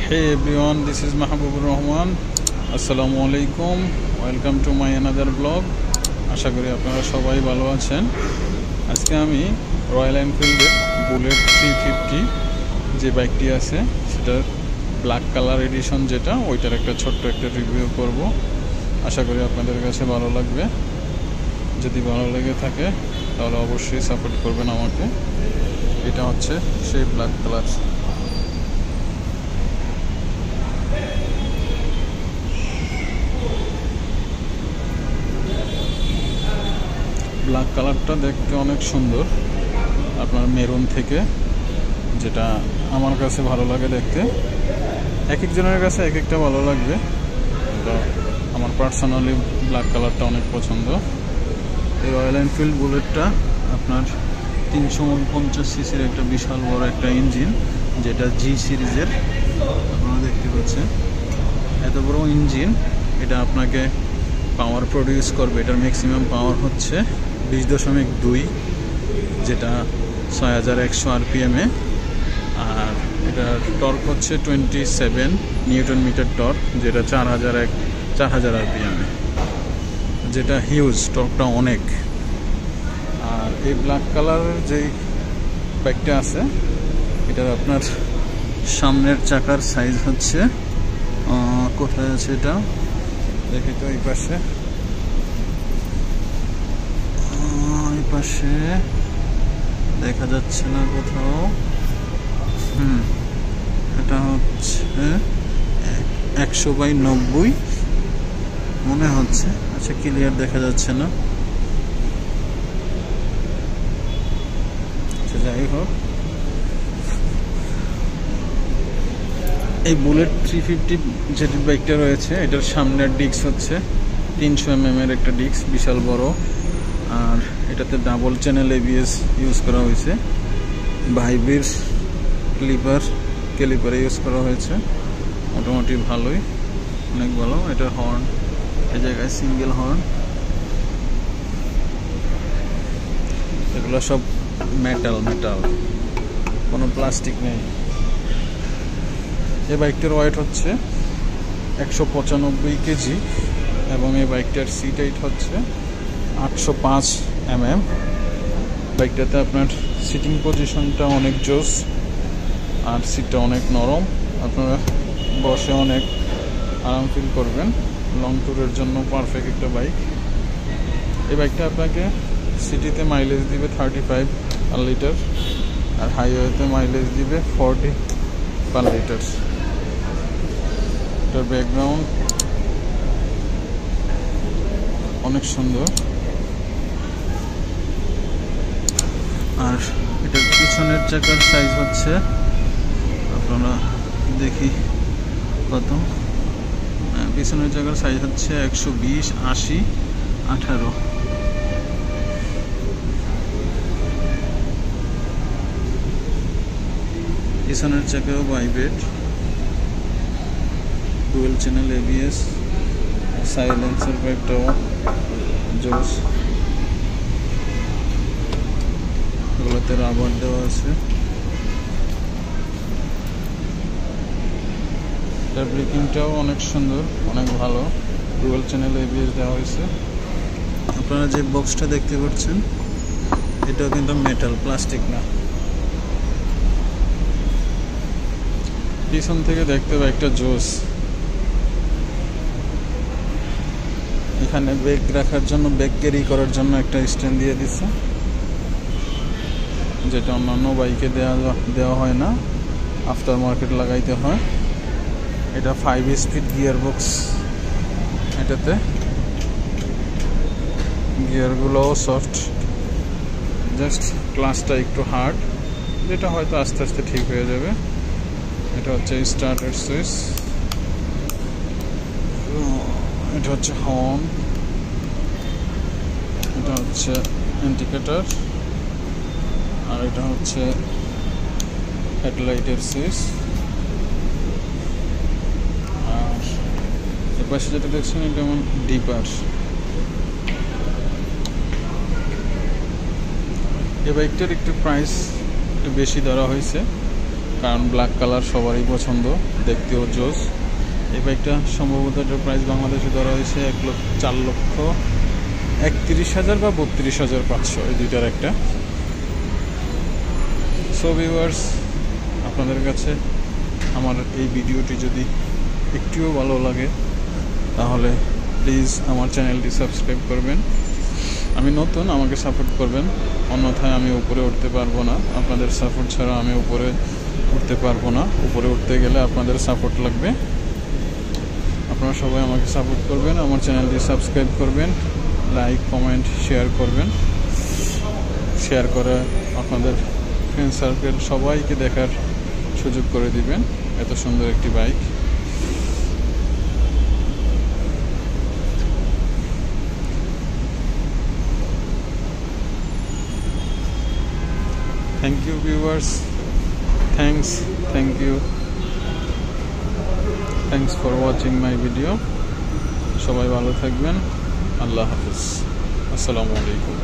Hey everyone, this is Mahabubur Rahman. Assalamu alaikum. Welcome to my another vlog. আশা করি আপনারা সবাই ভালো আছেন। আজকে আমি রয়্যাল এনফিল্ডের বুলেট 350 যে বাইকটি আছে সেটার ব্ল্যাক কালার এডিশন যেটা ওইটার একটা ছোট্ট একটা রিভিউ করব। আশা করি আপনাদের কাছে ভালো লাগবে। যদি ভালো লেগে থাকে তাহলে অবশ্যই সাপোর্ট করবেন আমাকে। এটা হচ্ছে সেই ব্ল্যাক কালার। ব্ল্যাক কালারটা দেখতে অনেক সুন্দর, আপনার মেরুন থেকে, যেটা আমার কাছে ভালো লাগে দেখতে। এক একজনের কাছে এক একটা ভালো লাগবে, তো আমার পার্সোনালি ব্ল্যাক কালারটা অনেক পছন্দ। এই রয়্যাল এনফিল্ড বুলেটটা আপনার 349 সিসির একটা বিশাল বড় একটা ইঞ্জিন, যেটা জি সিরিজের। আপনারা দেখতে পাচ্ছেন এত বড় ইঞ্জিন, এটা আপনাকে পাওয়ার প্রডিউস করবে। এটার ম্যাক্সিমাম পাওয়ার হচ্ছে 20.2, যেটা 6100 আরপিএমে। আর এটার টর্ক হচ্ছে 27 নিউটন মিটার টর্ক, যেটা 4000 আরপিএমে, যেটা হিউজ, টর্কটা অনেক। আর এই ব্ল্যাক কালারের যেই বাইকটা আছে এটার আপনার সামনের চাকার সাইজ হচ্ছে, কোথায় আছে এটা দেখি তো, এই পাশে দেখা যাচ্ছে না কোথাও। এটা হচ্ছে 100/90 মনে হচ্ছে। আচ্ছা, ক্লিয়ার দেখা যাচ্ছে না। আচ্ছা, যাই হোক, এই বুলেট 350 যেটি বাইকটা রয়েছে এটার সামনের ডিস্ক হচ্ছে 300 mm এর একটা ডিস্ক, বিশাল বড়। আর এটাতে ডাবল চ্যানেল এবিএস ইউজ করা হয়েছে, ভাইব্রির ক্যালিপারে ইউজ করা হয়েছে। মোটামুটি ভালোই, অনেক ভালো। এটার হর্ন এই জায়গায় সিঙ্গেল হর্ন, এগুলো সব মেটাল, কোনো প্লাস্টিক নেই। এই বাইকটার ওয়েট হচ্ছে 195 কেজি এবং এই বাইকটার সিট হাইট হচ্ছে 805 mm। বাইকটাতে আপনার সিটিং পজিশনটা অনেক জোস, আর সিটটা অনেক নরম। আপনারা বসে অনেক আরাম ফিল করবেন। লং ট্যুরের জন্য পারফেক্ট একটা বাইক। এই বাইকটা আপনাকে সিটিতে মাইলেজ দিবে 35 পার লিটার, আর হাইওয়েতে মাইলেজ দিবে 40 পার লিটার। এটার ব্যাকগ্রাউন্ড অনেক সুন্দর। আর এটার পিছনের চাকার সাইজ হচ্ছে, আপনারা দেখি কত, পিছনের চাকার সাইজ হচ্ছে 120, 80, 18। পিছনের চাকাও vibrate, dual channel ABS, silencer বাইকটাও জোস। এগুলোতে রাবার দেওয়া আছে। এটার ব্রেকিংটাও অনেক সুন্দর, অনেক ভালো। ডুয়েল চ্যানেল এবিএস দেওয়া হয়েছে। আপনারা যে বক্সটা দেখতে পাচ্ছেন এটাও কিন্তু মেটাল, প্লাস্টিক না। পিছন থেকে দেখতে বাইকটা জোস। এখানে ব্যাগ রাখার জন্য, ব্যাগ ক্যারি করার জন্য একটা স্ট্যান্ড দিয়ে দিচ্ছে, যেটা অন্যান্য বাইকে দেওয়া হয় না, আফটার মার্কেট লাগাইতে হয়। এটা 5 স্পিড গিয়ার বক্স। এটাতে গিয়ারগুলোও সফট, জাস্ট ক্লাসটা একটু হার্ড, যেটা হয়তো আস্তে আস্তে ঠিক হয়ে যাবে। এটা হচ্ছে স্টার্টার সুইচ, এটা হচ্ছে হর্ন, এটা হচ্ছে ইন্ডিকেটর, আর এটা হচ্ছে হেডলাইটের সুইচ। আর এর পাশে যেটা দেখছেন এটা যেমন ডিপার। এই বাইকটার একটু প্রাইস একটু বেশি ধরা হয়েছে, কারণ ব্ল্যাক কালার সবারই পছন্দ, দেখতেও জোস। এই বাইকটা সম্ভবত এটার প্রাইস বাংলাদেশে ধরা হয়েছে 4,31,000 বা 32,500, এই দুইটার একটা। সো ভিউয়ার্স, আপনাদের কাছে আমার এই ভিডিওটি যদি একটুও ভালো লাগে তাহলে প্লিজ আমার চ্যানেলটি সাবস্ক্রাইব করবেন। আমি নতুন, আমাকে সাপোর্ট করবেন, অন্যথায় আমি উপরে উঠতে পারবো না। আপনাদের সাপোর্ট ছাড়া আমি উপরে উঠতে পারবো না। উপরে উঠতে গেলে আপনাদের সাপোর্ট লাগবে। আপনারা সবাই আমাকে সাপোর্ট করবেন, আমার চ্যানেলটি সাবস্ক্রাইব করবেন, লাইক কমেন্ট শেয়ার করবেন। শেয়ার করে আপনাদের ফ্রেন্ড সার্কেল সবাইকে দেখার সুযোগ করে দিবেন এত সুন্দর একটি bike. Thank you viewers, thanks for watching my video. সবাই ভালো থাকবেন। আল্লাহ হাফিজ। আসসালামু আলাইকুম।